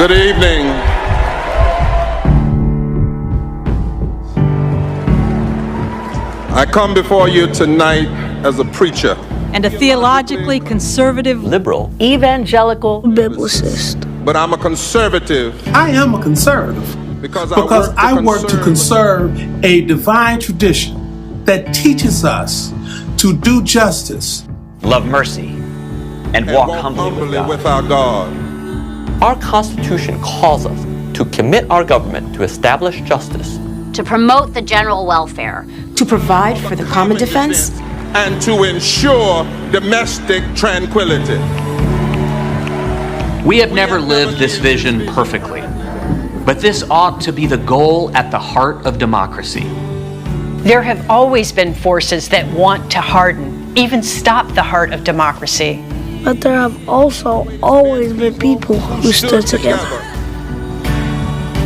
Good evening. I come before you tonight as a preacher and a theologically conservative, liberal, evangelical, biblicist. But I'm a conservative. I am a conservative because I work to conserve a divine tradition that teaches us to do justice, love mercy, and walk humbly with our God. Our Constitution calls us to commit our government to establish justice, to promote the general welfare, to provide for the common defense, and to ensure domestic tranquility. We have never lived this vision perfectly, but this ought to be the goal at the heart of democracy. There have always been forces that want to harden, even stop the heart of democracy. But there have also always been people who stood together.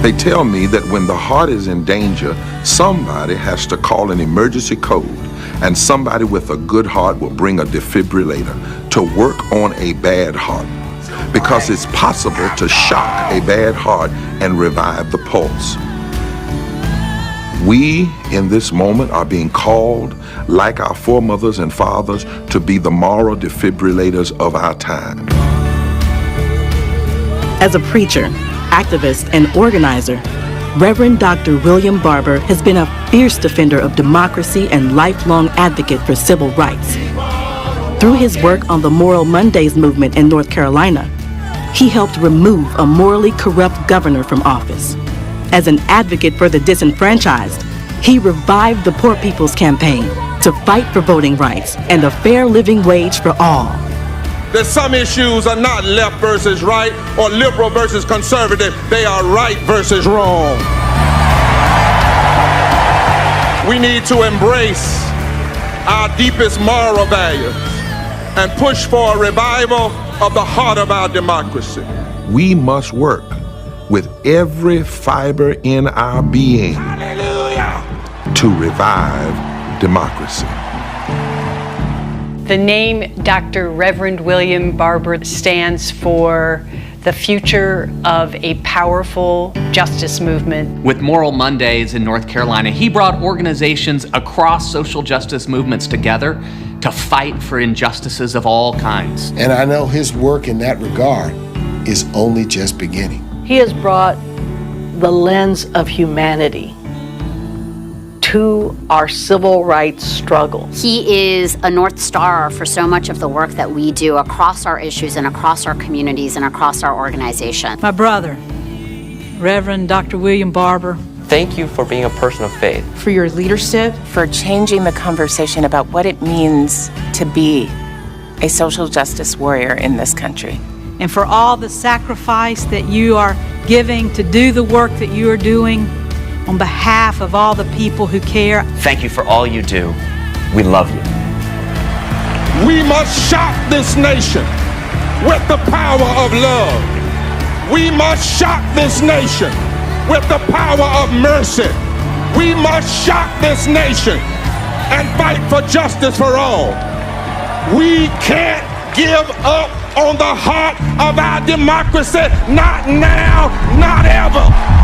They tell me that when the heart is in danger, somebody has to call an emergency code, and somebody with a good heart will bring a defibrillator to work on a bad heart, because it's possible to shock a bad heart and revive the pulse. We, in this moment, are being called, like our foremothers and fathers, to be the moral defibrillators of our time. As a preacher, activist, and organizer, Reverend Dr. William Barber has been a fierce defender of democracy and lifelong advocate for civil rights. Through his work on the Moral Mondays movement in North Carolina, he helped remove a morally corrupt governor from office. As an advocate for the disenfranchised, he revived the Poor People's Campaign to fight for voting rights and a fair living wage for all. That some issues are not left versus right or liberal versus conservative. They are right versus wrong. We need to embrace our deepest moral values and push for a revival of the heart of our democracy. We must work with every fiber in our being to revive democracy. The name Dr. Reverend William Barber stands for the future of a powerful justice movement. With Moral Mondays in North Carolina, he brought organizations across social justice movements together to fight for injustices of all kinds. And I know his work in that regard is only just beginning. He has brought the lens of humanity to our civil rights struggle. He is a North Star for so much of the work that we do across our issues and across our communities and across our organization. My brother, Reverend Dr. William Barber. Thank you for being a person of faith. For your leadership, for changing the conversation about what it means to be a social justice warrior in this country. And for all the sacrifice that you are giving to do the work that you are doing on behalf of all the people who care. Thank you for all you do. We love you. We must shock this nation with the power of love. We must shock this nation with the power of mercy. We must shock this nation and fight for justice for all. We can't give up on the heart of our democracy, not now, not ever.